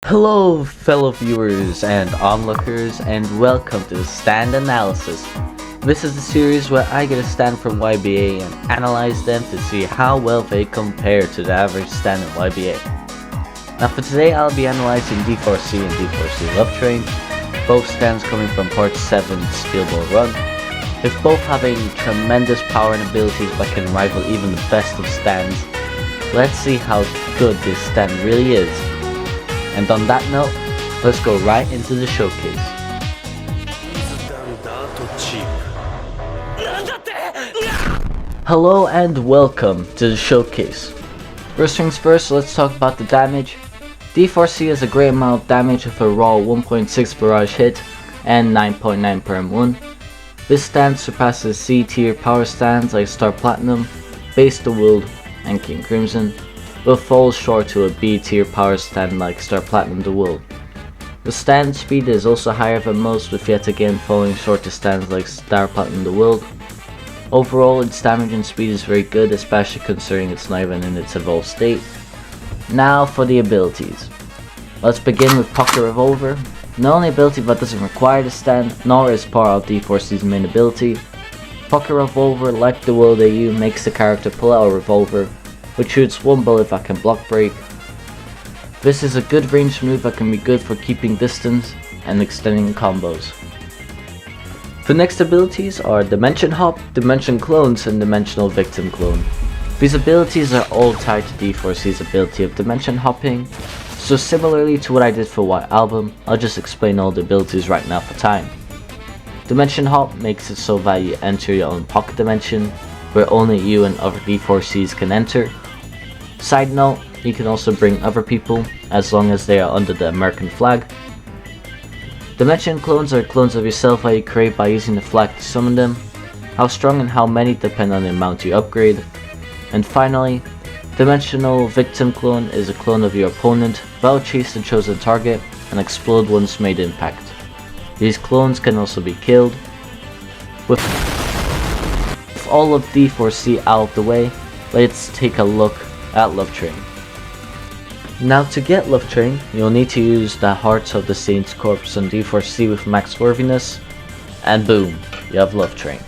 Hello fellow viewers and onlookers, and welcome to the stand analysis. This is the series where I get a stand from YBA and analyze them to see how well they compare to the average stand in YBA. Now for today I'll be analyzing d4c and d4c Love Train, both stands coming from part 7 Skill Ball Run, with both having tremendous power and abilities that can rival even the best of stands. Let's see how good this stand really is. And on that note, let's go right into the showcase. Hello and welcome to the showcase. First things first, let's talk about the damage. d4c has a great amount of damage with a raw 1.6 barrage hit and 9.9 per M1. This stand surpasses C tier power stands like Star Platinum, Base the World, and King Crimson, but falls short to a B tier power stand like Star Platinum the World. The stand speed is also higher than most, with yet again falling short to stands like Star Platinum the World. Overall, its damage and speed is very good, especially considering it's not even in its evolved state. Now for the abilities. Let's begin with Pocket Revolver. The only ability that doesn't require the stand, nor is part of d4c's main ability. Pocket Revolver, like the World AU, makes the character pull out a revolver, which shoots one bullet that can block break. This is a good ranged move that can be good for keeping distance and extending combos. The next abilities are Dimension Hop, Dimension Clones, and Dimensional Victim Clone. These abilities are all tied to d4c's ability of Dimension Hopping, so similarly to what I did for Y Album, I'll just explain all the abilities right now for time. Dimension Hop makes it so that you enter your own pocket dimension, where only you and other d4cs can enter. Side note, you can also bring other people, as long as they are under the American flag. Dimension Clones are clones of yourself that you create by using the flag to summon them. How strong and how many depend on the amount you upgrade. And finally, Dimensional Victim Clone is a clone of your opponent that will chase the chosen target and explode once made impact. These clones can also be killed. With all of d4c out of the way, let's take a look at Love Train. Now to get Love Train, you'll need to use the Hearts of the Saints Corpse on d4c with max worthiness, and boom, you have Love Train.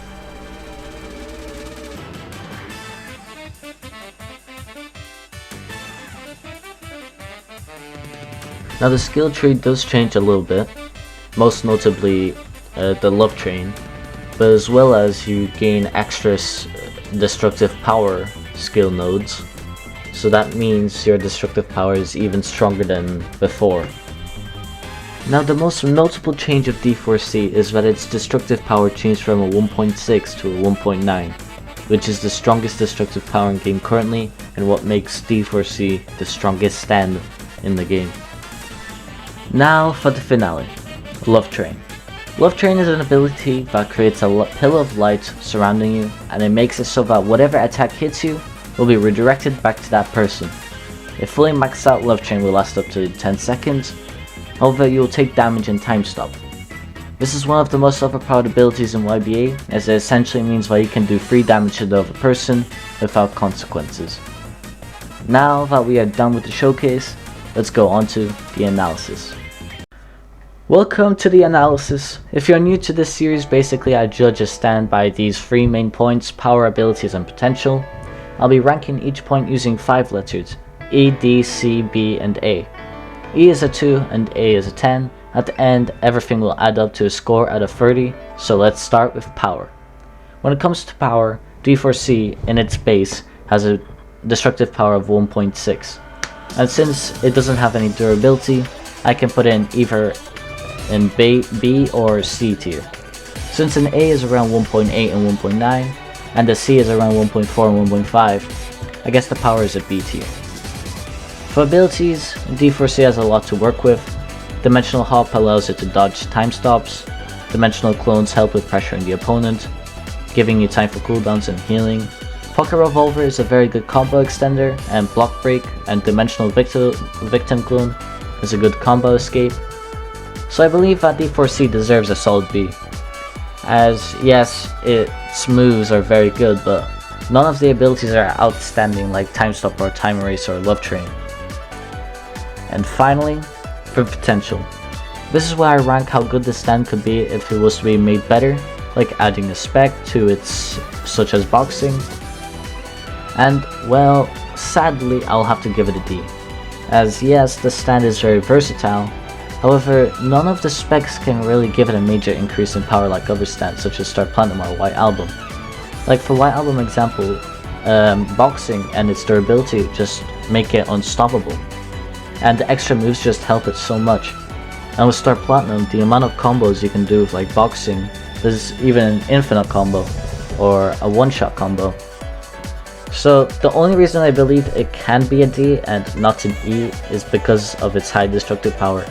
Now the skill tree does change a little bit, most notably the Love Train, but as well as you gain extra destructive power skill nodes, so that means your destructive power is even stronger than before. Now the most notable change of d4c is that its destructive power changed from a 1.6 to a 1.9, which is the strongest destructive power in game currently and what makes d4c the strongest stand in the game. Now for the finale, Love Train. Love Train is an ability that creates a pillar of light surrounding you, and it makes it so that whatever attack hits you will be redirected back to that person. A fully maxed out Love Train will last up to 10 seconds, however you will take damage and time stop. This is one of the most overpowered abilities in YBA, as it essentially means that you can do free damage to the other person without consequences. Now that we are done with the showcase, let's go on to the analysis. Welcome to the analysis. If you're new to this series, basically I judge a stand by these 3 main points: power, abilities, and potential. I'll be ranking each point using 5 letters: E, D, C, B, and A. E is a 2 and A is a 10. At the end, everything will add up to a score out of 30, so let's start with power. When it comes to power, d4c in its base has a destructive power of 1.6. And since it doesn't have any durability, I can put in either in B or C tier. Since an A is around 1.8 and 1.9, and the C is around 1.4 and 1.5, I guess the power is a B tier. For abilities, d4c has a lot to work with. Dimensional Hop allows it to dodge time stops. Dimensional Clones help with pressuring the opponent, giving you time for cooldowns and healing. Pocket Revolver is a very good combo extender and block break, and Dimensional Victim Clone is a good combo escape. So I believe that d4c deserves a solid B. As yes, its moves are very good, but none of the abilities are outstanding like Time Stop or Time Erase or Love Train. And finally, for potential. This is why I rank how good this stand could be if it was to be made better, like adding a spec to its such as boxing. And well, sadly I'll have to give it a D, as yes, the stand is very versatile. However, none of the specs can really give it a major increase in power like other stands such as Star Platinum or White Album. Like for White Album example, boxing and its durability just make it unstoppable, and the extra moves just help it so much. And with Star Platinum, the amount of combos you can do with like boxing, there's even an infinite combo or a one-shot combo. So the only reason I believe it can be a D and not an E is because of its high destructive power,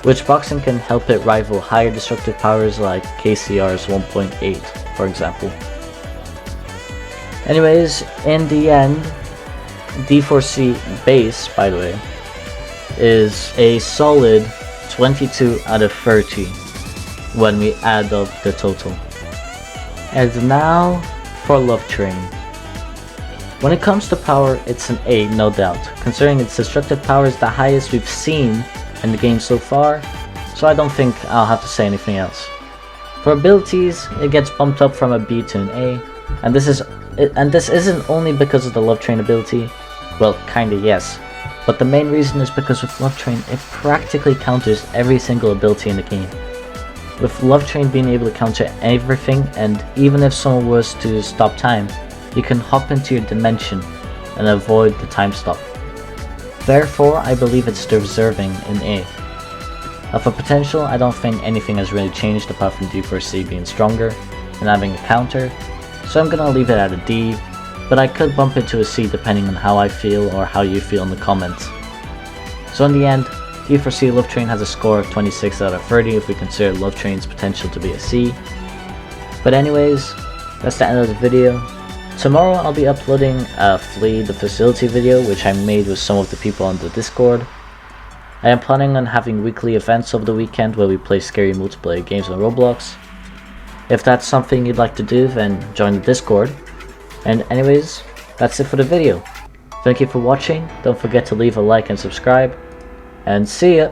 which boxing can help it rival higher destructive powers like KCR's 1.8 for example. Anyways, in the end, d4c base, by the way, is a solid 22 out of 30 when we add up the total. And now for Love Train. When it comes to power, it's an A, no doubt, considering its destructive power is the highest we've seen in the game so far, so I don't think I'll have to say anything else. For abilities, it gets bumped up from a B to an A, and this isn't only because of the Love Train ability, well, kinda yes, but the main reason is because with Love Train, it practically counters every single ability in the game. With Love Train being able to counter everything, and even if someone was to stop time, you can hop into your dimension and avoid the time stop. Therefore, I believe it's deserving in A. For potential, I don't think anything has really changed apart from d4c being stronger and having a counter, so I'm gonna leave it at a D, but I could bump it to a C depending on how I feel or how you feel in the comments. So in the end, d4c Love Train has a score of 26 out of 30 if we consider Love Train's potential to be a C. But anyways, that's the end of the video. Tomorrow I'll be uploading a Flee the Facility video which I made with some of the people on the Discord. I am planning on having weekly events over the weekend where we play scary multiplayer games on Roblox. If that's something you'd like to do, then join the Discord. And anyways, that's it for the video. Thank you for watching, don't forget to leave a like and subscribe, and see ya!